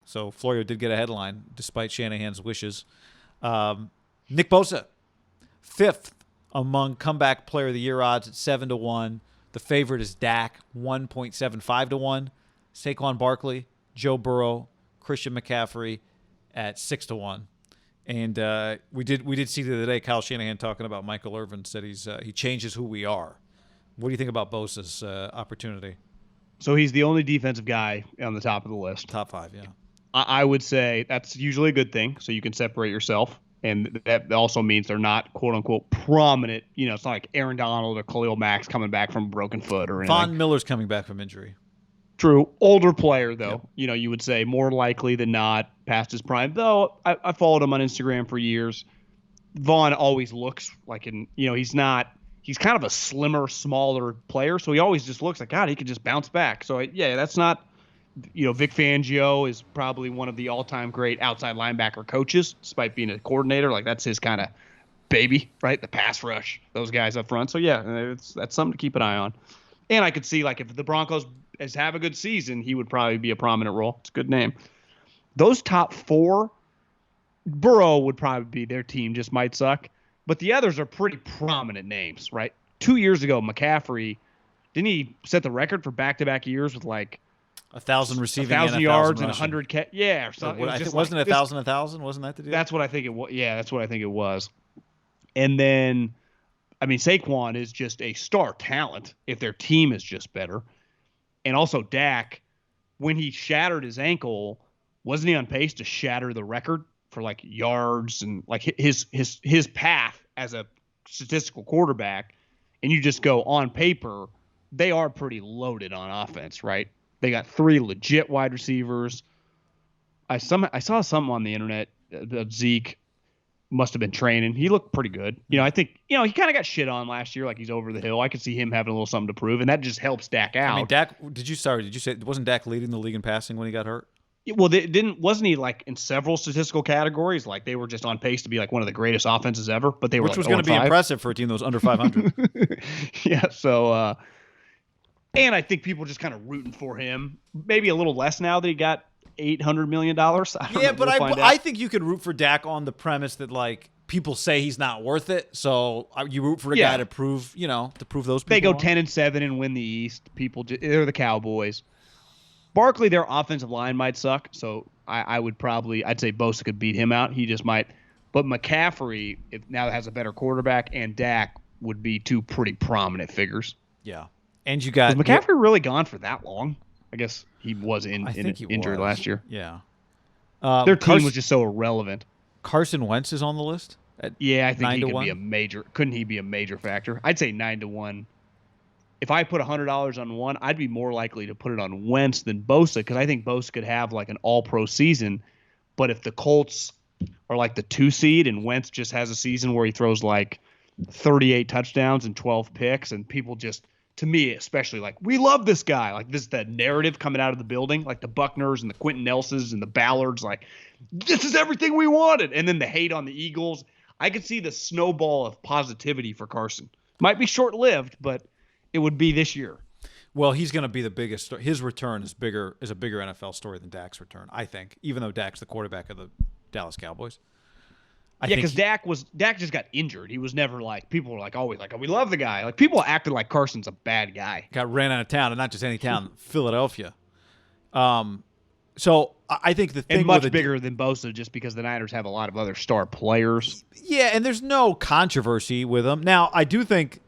So Florio did get a headline despite Shanahan's wishes. Nick Bosa, 5th among comeback player of the year odds at 7-1. The favorite is Dak, 1.75 to 1. Saquon Barkley, Joe Burrow, Christian McCaffrey at 6 to 1. And we did see the other day Kyle Shanahan talking about Michael Irvin, said he changes who we are. What do you think about Bosa's opportunity? So he's the only defensive guy on the top of the list. Top 5, yeah. I would say that's usually a good thing, so you can separate yourself. And that also means they're not, quote-unquote, prominent. It's not like Aaron Donald or Khalil Mack's coming back from a broken foot or anything. Von Miller's coming back from injury. True. Older player, though. Yep. You would say more likely than not past his prime. Though I followed him on Instagram for years. Vaughn always looks like he's kind of a slimmer, smaller player, so he always just looks like, God, he could just bounce back. So, that's not – Vic Fangio is probably one of the all-time great outside linebacker coaches, despite being a coordinator. Like, that's his kind of baby, right? The pass rush, those guys up front. So, that's something to keep an eye on. And I could see, like, if the Broncos have a good season, he would probably be a prominent role. It's a good name. Those top 4, Burrow would probably be their team, just might suck. But the others are pretty prominent names, right? 2 years ago, McCaffrey, didn't he set the record for back-to-back years with, like, 1,000 receiving, 1,000 yards and 100 catch. Yeah, or something. Wasn't it 1,000? Wasn't that the deal? That's what I think it was. Yeah, that's what I think it was. And then, Saquon is just a star talent if their team is just better. And also Dak, when he shattered his ankle, wasn't he on pace to shatter the record for like yards and like his path as a statistical quarterback? And you just go on paper, they are pretty loaded on offense, right? They got 3 legit wide receivers. I saw something on the internet that Zeke must have been training. He looked pretty good. I think, he kind of got shit on last year, like he's over the hill. I could see him having a little something to prove, and that just helps Dak out. Dak, did you say, wasn't Dak leading the league in passing when he got hurt? Well, wasn't he like in several statistical categories? Like they were just on pace to be like one of the greatest offenses ever, but they were which was going to be impressive for a team that was under 500. Yeah. So, and I think people just kind of rooting for him. Maybe a little less now that he got $800 million. I think you could root for Dak on the premise that like people say he's not worth it. So you root for a guy to prove, those people. They go 10-7 and win the East. They're the Cowboys. Barkley, their offensive line might suck. So I'd say Bosa could beat him out. He just might. But McCaffrey, if now has a better quarterback, and Dak would be 2 pretty prominent figures. Yeah. And you got was McCaffrey really gone for that long? I guess he was injured last year. Yeah. Their team was just so irrelevant. Carson Wentz is on the list. I think he could be a major. Couldn't he be a major factor? I'd say 9-1. If I put $100 on one, I'd be more likely to put it on Wentz than Bosa because I think Bosa could have like an all-pro season. But if the Colts are like the 2 seed and Wentz just has a season where he throws like 38 touchdowns and 12 picks, and people just, to me especially, like, we love this guy. Like, this is the narrative coming out of the building, like the Buckners and the Quentin Nelsons and the Ballards, like, this is everything we wanted. And then the hate on the Eagles. I could see the snowball of positivity for Carson. Might be short-lived, but it would be this year. Well, he's going to be the biggest. His return is a bigger NFL story than Dak's return, I think, even though Dak's the quarterback of the Dallas Cowboys. Because Dak just got injured. He was never like, people were like always like, oh, we love the guy. Like people acted like Carson's a bad guy. Got ran out of town, and not just any town, Philadelphia. So I think the thing and much bigger than Bosa, just because the Niners have a lot of other star players. Yeah, and there's no controversy with him. Now, I do think,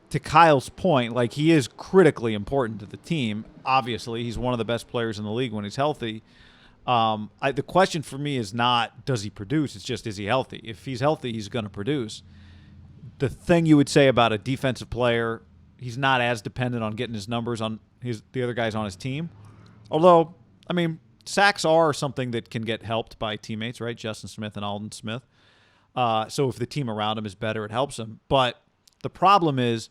to Kyle's point, like he is critically important to the team. Obviously, he's one of the best players in the league when he's healthy. The question for me is not does he produce, it's just is he healthy? If he's healthy, he's going to produce. The thing you would say about a defensive player, he's not as dependent on getting his numbers on the other guys on his team. Although, I mean, sacks are something that can get helped by teammates, right? Justin Smith and Aldon Smith. So if the team around him is better, it helps him. But the problem is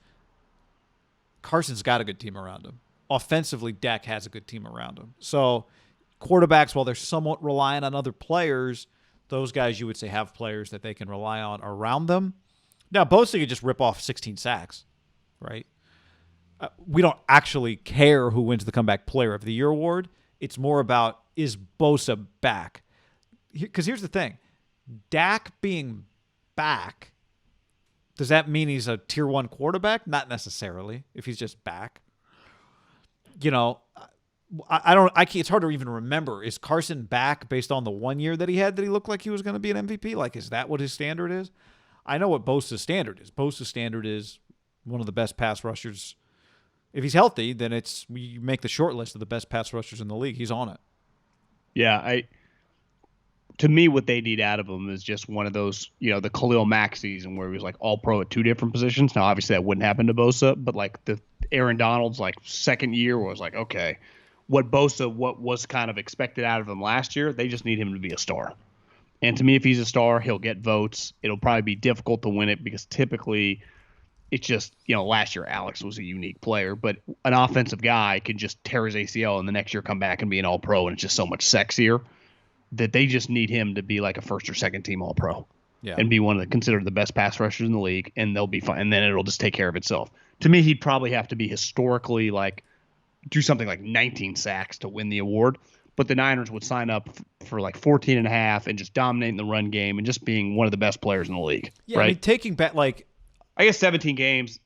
Carson's got a good team around him. Offensively, Dak has a good team around him. So quarterbacks, while they're somewhat reliant on other players, those guys you would say have players that they can rely on around them. Now, Bosa could just rip off 16 sacks, right? We don't actually care who wins the Comeback Player of the Year award. It's more about is Bosa back? Because here's the thing. Dak being back, does that mean he's a tier 1 quarterback? Not necessarily, if he's just back. You know, it's hard to even remember. Is Carson back based on the 1 year that he had that he looked like he was going to be an MVP? Like, is that what his standard is? I know what Bosa's standard is. Bosa's standard is one of the best pass rushers. If he's healthy, then you make the short list of the best pass rushers in the league. He's on it. Yeah, to me, what they need out of him is just one of those, the Khalil Mack season where he was like all pro at 2 different positions. Now, obviously, that wouldn't happen to Bosa, but like the Aaron Donald's like second year was like, okay, what was kind of expected out of him last year, they just need him to be a star. And to me, if he's a star, he'll get votes. It'll probably be difficult to win it because typically it's just, last year Alex was a unique player, but an offensive guy can just tear his ACL and the next year come back and be an all pro, and it's just so much sexier that they just need him to be like a first or second team all pro and be one of the considered the best pass rushers in the league, and they'll be fine. And then it'll just take care of itself. To me, he'd probably have to be historically like do something like 19 sacks to win the award. But the Niners would sign up for like 14 and a half and just dominating the run game and just being one of the best players in the league. Yeah, right? I mean, taking back I guess 17 games,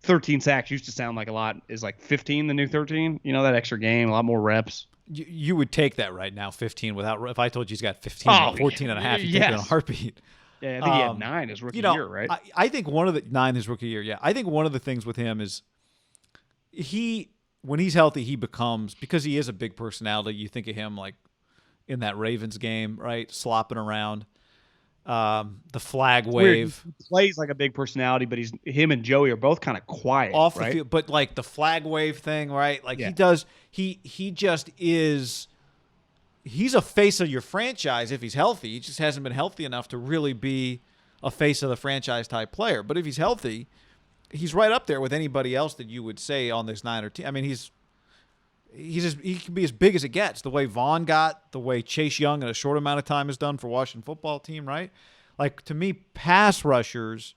13 sacks used to sound like a lot. Is like 15 the new 13? That extra game, a lot more reps. You would take that right now, 15 without. If I told you he's got 15, 14 and a half, you'd take it in a heartbeat. Yeah, I think he had 9 his rookie year, right? I think one of the 9 his rookie year. Yeah, I think one of the things with him is when he's healthy, he becomes, because he is a big personality. You think of him like in that Ravens game, right, slopping around. The flag wave. He plays like a big personality, but him and Joey are both kind of quiet off right? the field. But like the flag wave thing, right? Like he just is. He's a face of your franchise if he's healthy. He just hasn't been healthy enough to really be a face of the franchise type player. But if he's healthy, he's right up there with anybody else that you would say on this Niner team. I mean, he can be as big as it gets. The way Vaughn got, the way Chase Young in a short amount of time has done for Washington football team, right? Like, to me, pass rushers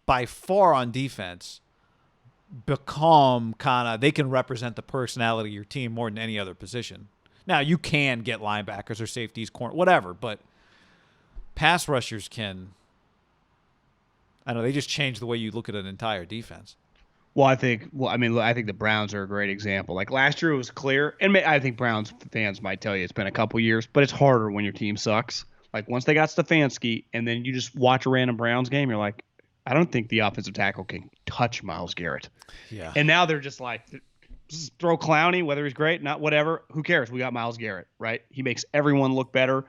by far on defense become they can represent the personality of your team more than any other position. Now, you can get linebackers or safeties, corner, whatever, but pass rushers can, I don't know, they just change the way you look at an entire defense. Well, I think the Browns are a great example. Like last year, it was clear, and I think Browns fans might tell you it's been a couple years, but it's harder when your team sucks. Like once they got Stefanski, and then you just watch a random Browns game, you're like, I don't think the offensive tackle can touch Myles Garrett. Yeah. And now they're just like, just throw Clowney, whether he's great, not whatever. Who cares? We got Myles Garrett, right? He makes everyone look better.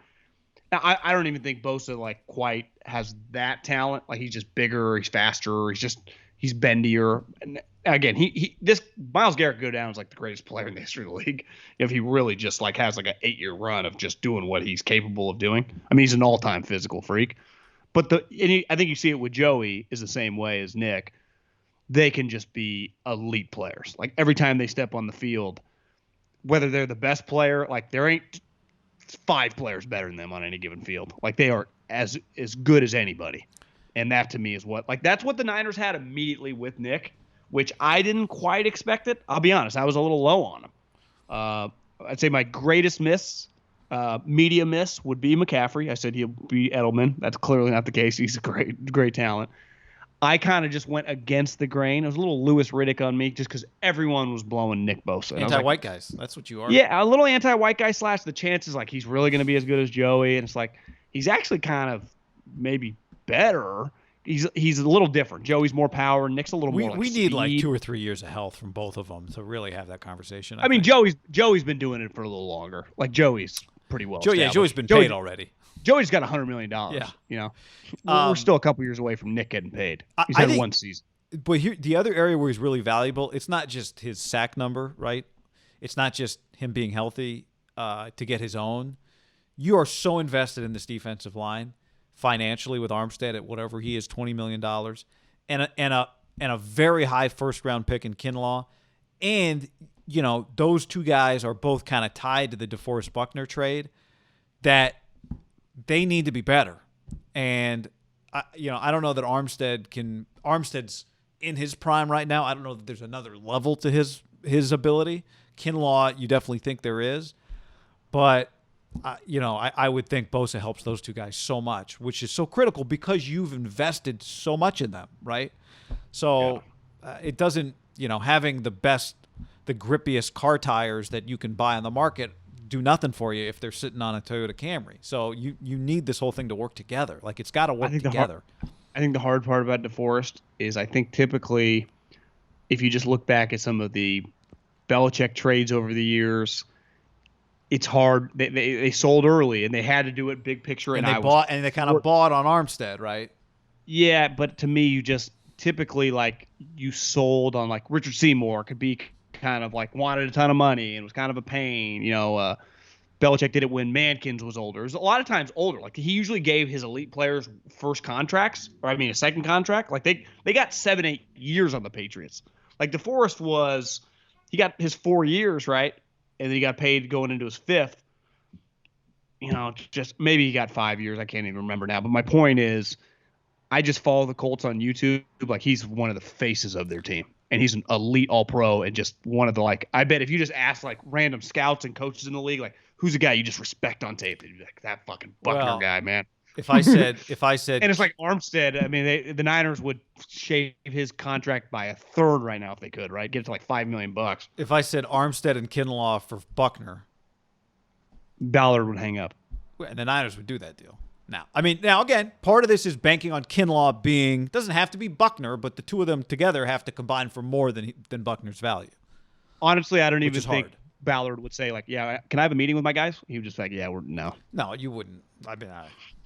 Now, I don't even think Bosa like quite has that talent. Like he's just bigger, he's faster, he's bendier. And again, this Myles Garrett go down as like the greatest player in the history of the league if he really just like has like an 8-year run of just doing what he's capable of doing. I mean, he's an all-time physical freak. But I think you see it with Joey is the same way as Nick. They can just be elite players. Like every time they step on the field, whether they're the best player, like there ain't 5 players better than them on any given field. Like they are as good as anybody. And that to me is that's what the Niners had immediately with Nick, which I didn't quite expect it. I'll be honest, I was a little low on him. I'd say my greatest media miss would be McCaffrey. I said he'll be Edelman. That's clearly not the case. He's a great talent. I kind of just went against the grain. It was a little Louis Riddick on me just because everyone was blowing Nick Bosa. Anti-white guys. That's what you are. Yeah, a little anti-white guy / the chances like he's really going to be as good as Joey. And it's like he's actually kind of maybe better. He's a little different. Joey's more power. Nick's a little more like we speed. need like 2 or 3 years of health from both of them to really have that conversation. I mean, Joey's been doing it for a little longer. Like Joey's pretty well. Joey's been paid already. Joey's got $100 million. Yeah. We're still a couple years away from Nick getting paid. He's had 1 season. But here, the other area where he's really valuable, it's not just his sack number, right? It's not just him being healthy to get his own. You are so invested in this defensive line financially with Armstead at whatever he is, $20 million, and a very high first-round pick in Kinlaw. And, those 2 guys are both kind of tied to the DeForest Buckner trade that they need to be better. And, I don't know that Armstead's in his prime right now. I don't know that there's another level to his ability. Kinlaw, you definitely think there is. But I would think Bosa helps those two guys so much, which is so critical because you've invested so much in them, right? So it doesn't, having the grippiest car tires that you can buy on the market do nothing for you if they're sitting on a Toyota Camry. So you need this whole thing to work together. Like, it's got to work together. I think the hard part about DeForest is I think typically if you just look back at some of the Belichick trades over the years, it's hard. They sold early and they had to do it big picture. And they kind of bought on Armstead, right? Yeah, but to me, you just typically you sold on Richard Seymour could be kind of wanted a ton of money and was kind of a pain. Belichick did it when Mankins was older. It was a lot of times older. He usually gave his elite players first contracts, a second contract. They got 7-8 years on the Patriots. DeForest he got his 4 years, right? And then he got paid going into his 5th. Just maybe he got 5 years. I can't even remember now. But my point is, I just follow the Colts on YouTube. He's one of the faces of their team. And he's an elite all-pro and just one of the, I bet if you just ask, random scouts and coaches in the league, who's a guy you just respect on tape? They'd be like, that fucking Buckner guy, man. If I said, and it's Armstead. The Niners would shave his contract by a third right now if they could, right? Get it to $5 million. If I said Armstead and Kinlaw for Buckner, Ballard would hang up, and the Niners would do that deal. Now again, part of this is banking on Kinlaw doesn't have to be Buckner, but the two of them together have to combine for more than Buckner's value. Honestly, I don't even think Ballard would say yeah, can I have a meeting with my guys? He would just no. No, you wouldn't.